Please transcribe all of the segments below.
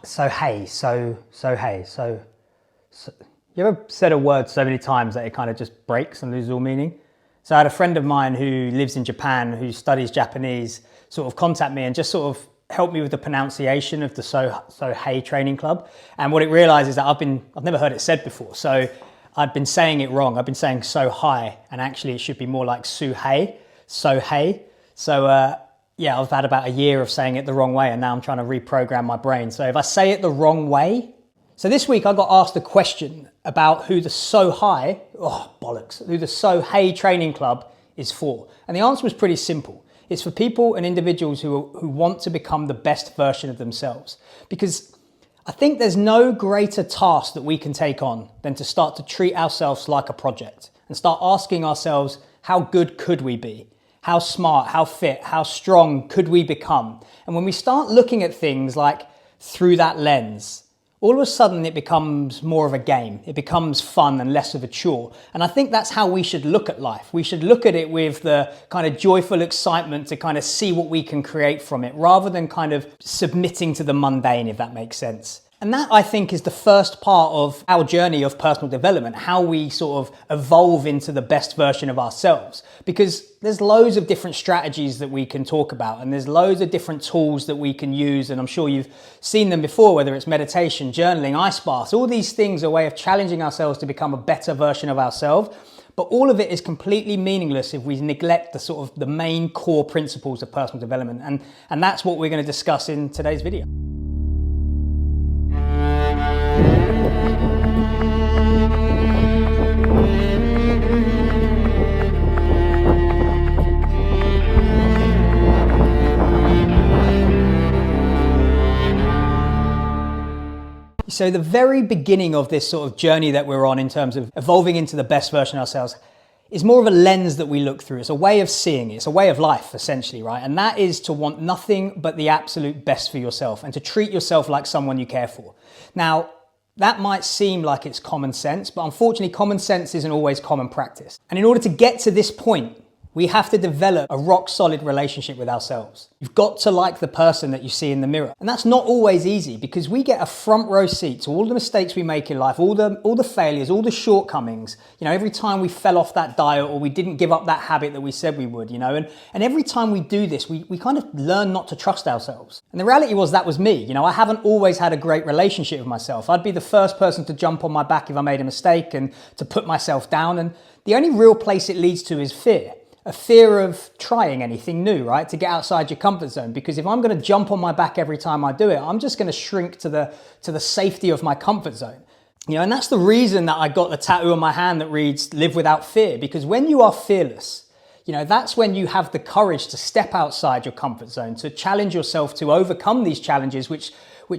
So hey, so hey, so you ever said a word so many times that it kind of just breaks and loses all meaning? So I had a friend of mine who lives in Japan, who studies Japanese, sort of contact me and just sort of help me with the pronunciation of the so hey training club. And what it realized is that I've never heard it said before. So I'd been saying it wrong. I've been saying so hi, and actually it should be more like su hey, so hey. So yeah, I've had about a year of saying it the wrong way, and now I'm trying to reprogram my brain. So if I say it the wrong way, so this week I got asked a question about who the So Hey training club is for. And the answer was pretty simple. It's for people and individuals who want to become the best version of themselves. Because I think there's no greater task that we can take on than to start to treat ourselves like a project and start asking ourselves, how good could we be? How smart, how fit, how strong could we become? And when we start looking at things like through that lens, all of a sudden it becomes more of a game. It becomes fun and less of a chore. And I think that's how we should look at life. We should look at it with the kind of joyful excitement to kind of see what we can create from it, rather than kind of submitting to the mundane, if that makes sense. And that, I think, is the first part of our journey of personal development, how we sort of evolve into the best version of ourselves. Because there's loads of different strategies that we can talk about, and there's loads of different tools that we can use. And I'm sure you've seen them before, whether it's meditation, journaling, ice baths. All these things are a way of challenging ourselves to become a better version of ourselves. But all of it is completely meaningless if we neglect the sort of the main core principles of personal development. And that's what we're going to discuss in today's video. So the very beginning of this sort of journey that we're on in terms of evolving into the best version of ourselves is more of a lens that we look through. It's a way of seeing it. It's a way of life, essentially, right? And that is to want nothing but the absolute best for yourself and to treat yourself like someone you care for. Now, that might seem like it's common sense, but unfortunately, common sense isn't always common practice. And in order to get to this point, we have to develop a rock solid relationship with ourselves. You've got to like the person that you see in the mirror. And that's not always easy, because we get a front row seat to all the mistakes we make in life, all the failures, all the shortcomings. You know, every time we fell off that diet or we didn't give up that habit that we said we would, you know, and every time we do this, we kind of learn not to trust ourselves. And the reality was that was me. You know, I haven't always had a great relationship with myself. I'd be the first person to jump on my back if I made a mistake and to put myself down. And the only real place it leads to is fear. A fear of trying anything new, right? To get outside your comfort zone. Because if I'm going to jump on my back every time I do it, I'm just going to shrink to the safety of my comfort zone. You know, and that's the reason that I got the tattoo on my hand that reads, live without fear. Because when you are fearless, you know, that's when you have the courage to step outside your comfort zone, to challenge yourself to overcome these challenges, which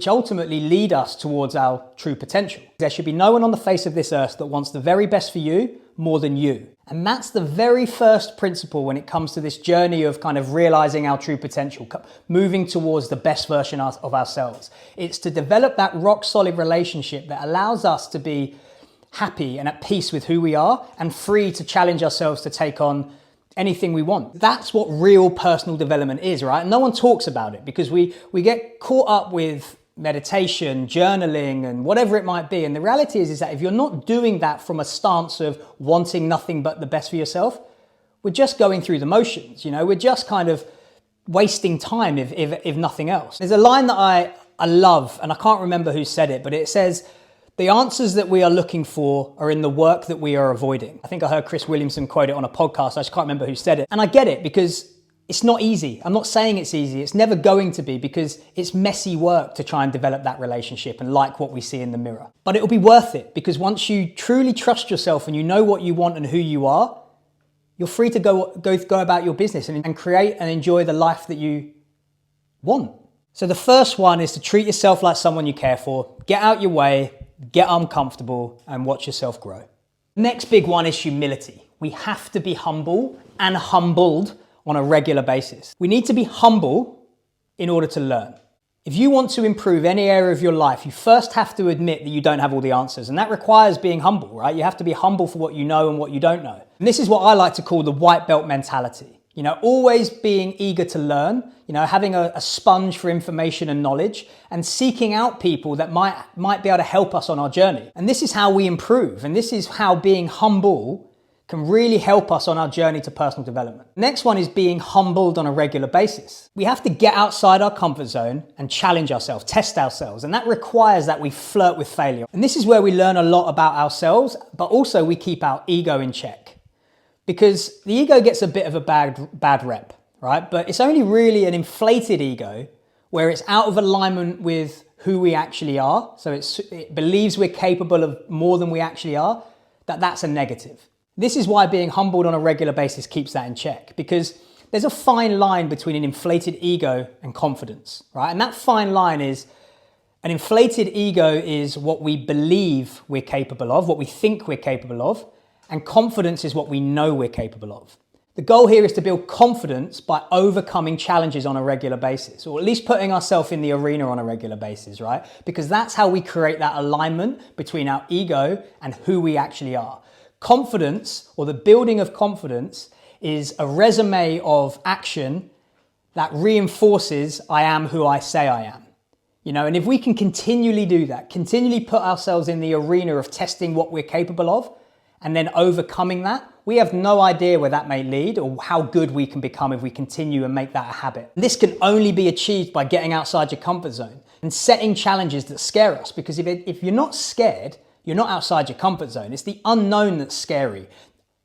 ultimately lead us towards our true potential. There should be no one on the face of this earth that wants the very best for you more than you. And that's the very first principle when it comes to this journey of kind of realizing our true potential, moving towards the best version of ourselves. It's to develop that rock solid relationship that allows us to be happy and at peace with who we are and free to challenge ourselves to take on anything we want. That's what real personal development is, right? No one talks about it because we get caught up with meditation, journaling, and whatever it might be. And the reality is that if you're not doing that from a stance of wanting nothing but the best for yourself, we're just going through the motions. You know, we're just kind of wasting time if nothing else. There's a line that I love, and I can't remember who said it, but it says, the answers that we are looking for are in the work that we are avoiding. I think I heard Chris Williamson quote it on a podcast. I just can't remember who said it. And I get it, because it's not easy. I'm not saying it's easy. It's never going to be, because it's messy work to try and develop that relationship and like what we see in the mirror. But it'll be worth it, because once you truly trust yourself and you know what you want and who you are, you're free to go about your business and create and enjoy the life that you want. So the first one is to treat yourself like someone you care for. Get out your way, get uncomfortable, and watch yourself grow. Next big one is humility. We have to be humble and humbled on a regular basis. We need to be humble in order to learn. If you want to improve any area of your life, you first have to admit that you don't have all the answers. And that requires being humble, right? You have to be humble for what you know and what you don't know. And this is what I like to call the white belt mentality. Always being eager to learn, having a sponge for information and knowledge, and seeking out people that might be able to help us on our journey. And this is how we improve. And this is how being humble can really help us on our journey to personal development. Next one is being humbled on a regular basis. We have to get outside our comfort zone and challenge ourselves, test ourselves. And that requires that we flirt with failure. And this is where we learn a lot about ourselves, but also we keep our ego in check. Because the ego gets a bit of a bad rep, right? But it's only really an inflated ego where it's out of alignment with who we actually are. So it believes we're capable of more than we actually are. That's a negative. This is why being humbled on a regular basis keeps that in check, because there's a fine line between an inflated ego and confidence, right? And that fine line is an inflated ego is what we believe we're capable of, what we think we're capable of, and confidence is what we know we're capable of. The goal here is to build confidence by overcoming challenges on a regular basis, or at least putting ourselves in the arena on a regular basis, right? Because that's how we create that alignment between our ego and who we actually are. Confidence, or the building of confidence, is a resume of action that reinforces I am who I say I am. And if we can continually do that, continually put ourselves in the arena of testing what we're capable of and then overcoming that, we have no idea where that may lead or how good we can become if we continue and make that a habit. This can only be achieved by getting outside your comfort zone and setting challenges that scare us, because if you're not scared, you're not outside your comfort zone. It's the unknown that's scary.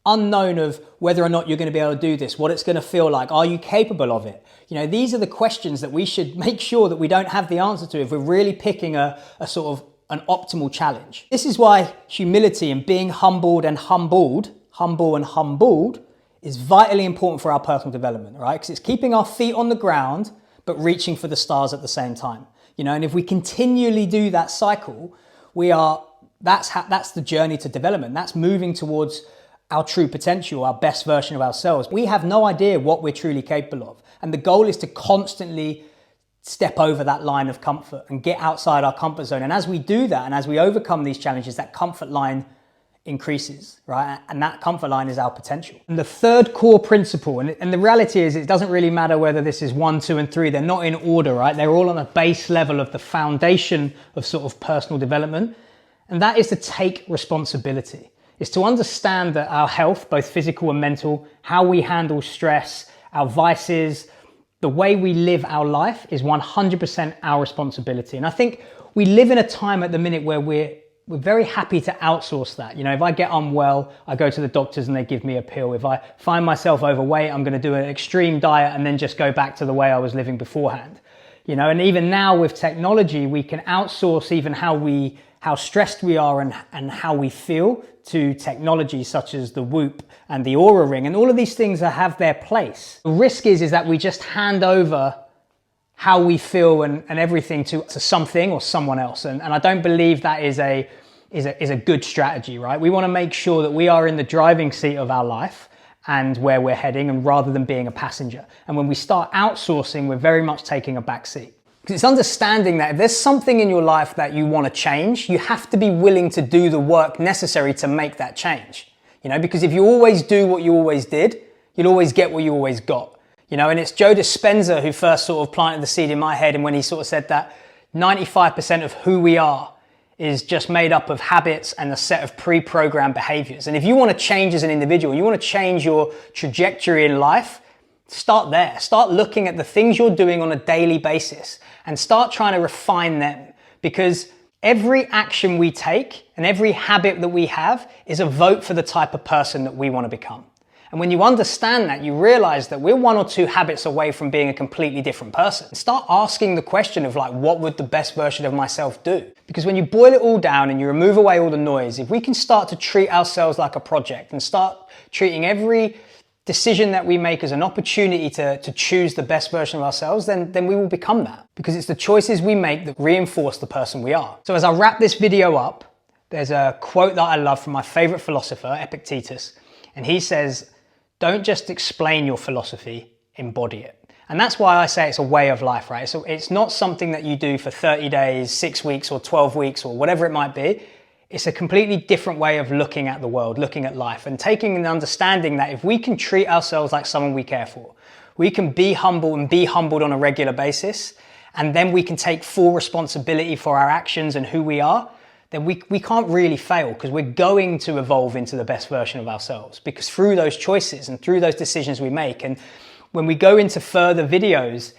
Unknown of whether or not you're going to be able to do this, what it's going to feel like. Are you capable of it? These are the questions that we should make sure that we don't have the answer to if we're really picking a sort of an optimal challenge. This is why humility and being humble and humbled is vitally important for our personal development, right? Because it's keeping our feet on the ground, but reaching for the stars at the same time. And if we continually do that cycle, that's the journey to development. That's moving towards our true potential, our best version of ourselves. We have no idea what we're truly capable of. And the goal is to constantly step over that line of comfort and get outside our comfort zone. And as we do that, and as we overcome these challenges, that comfort line increases, right? And that comfort line is our potential. And the third core principle, and the reality is it doesn't really matter whether this is 1, 2, and 3, they're not in order, right? They're all on a base level of the foundation of sort of personal development. And that is to take responsibility. It's to understand that our health, both physical and mental, how we handle stress, our vices, the way we live our life is 100% our responsibility. And I think we live in a time at the minute where we're very happy to outsource that. If I get unwell, I go to the doctors and they give me a pill. If I find myself overweight, I'm going to do an extreme diet and then just go back to the way I was living beforehand. And even now with technology, we can outsource even how stressed we are and how we feel to technology such as the Whoop and the Oura Ring, and all of these things that have their place. The risk is that we just hand over how we feel and everything to something or someone else, and I don't believe that is a good strategy, right? We want to make sure that we are in the driving seat of our life and where we're heading, and rather than being a passenger. And when we start outsourcing, we're very much taking a back seat. Because it's understanding that if there's something in your life that you want to change, you have to be willing to do the work necessary to make that change. Because if you always do what you always did, you'll always get what you always got. And it's Joe Dispenza who first sort of planted the seed in my head, and when he sort of said that 95% of who we are is just made up of habits and a set of pre-programmed behaviors. And if you want to change as an individual, you want to change your trajectory in life, start there. Start looking at the things you're doing on a daily basis and start trying to refine them, because every action we take and every habit that we have is a vote for the type of person that we want to become. And when you understand that, you realize that we're 1 or 2 habits away from being a completely different person. Start asking the question of what would the best version of myself do? Because when you boil it all down and you remove away all the noise, if we can start to treat ourselves like a project and start treating every decision that we make as an opportunity to choose the best version of ourselves, then we will become that. Because it's the choices we make that reinforce the person we are. So as I wrap this video up, there's a quote that I love from my favorite philosopher, Epictetus. And he says, "Don't just explain your philosophy, embody it." And that's why I say it's a way of life, right? So it's not something that you do for 30 days, 6 weeks, or 12 weeks, or whatever it might be. It's a completely different way of looking at the world, looking at life, and taking an understanding that if we can treat ourselves like someone we care for, we can be humble and be humbled on a regular basis, and then we can take full responsibility for our actions and who we are, then we can't really fail, because we're going to evolve into the best version of ourselves, because through those choices and through those decisions we make. And when we go into further videos,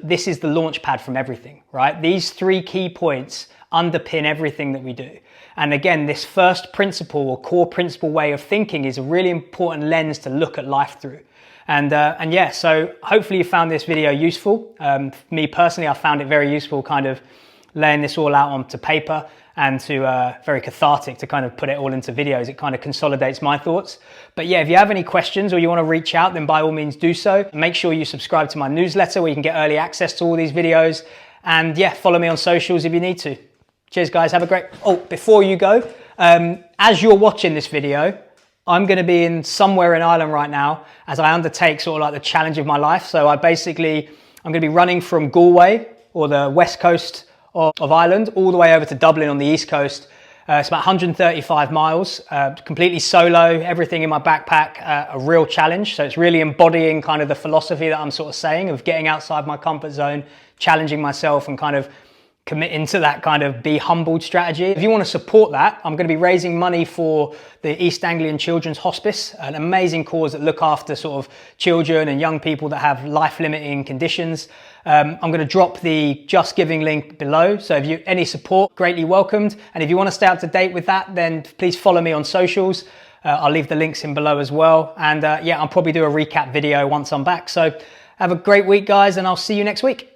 this is the launch pad from everything, right? These 3 key points underpin everything that we do. And again, this first principle or core principle way of thinking is a really important lens to look at life through. And yeah, so hopefully you found this video useful. Me personally, I found it very useful, kind of laying this all out onto paper, and to very cathartic to kind of put it all into videos. It kind of consolidates my thoughts. But yeah, if you have any questions or you want to reach out, then by all means do so. Make sure you subscribe to my newsletter where you can get early access to all these videos. And yeah, follow me on socials if you need to. Cheers guys, have a great, before you go, as you're watching this video, I'm going to be in somewhere in Ireland right now as I undertake sort of like the challenge of my life. So I'm going to be running from Galway, or the west coast of Ireland, all the way over to Dublin on the east coast. It's about 135 miles, completely solo, everything in my backpack, a real challenge. So it's really embodying kind of the philosophy that I'm sort of saying of getting outside my comfort zone, challenging myself, and kind of committing to that kind of be humbled strategy. If you want to support that, I'm going to be raising money for the East Anglian Children's Hospice, an amazing cause that look after sort of children and young people that have life-limiting conditions. I'm going to drop the Just Giving link below. So if any support, greatly welcomed. And if you want to stay up to date with that, then please follow me on socials. I'll leave the links in below as well. And yeah, I'll probably do a recap video once I'm back. So have a great week, guys, and I'll see you next week.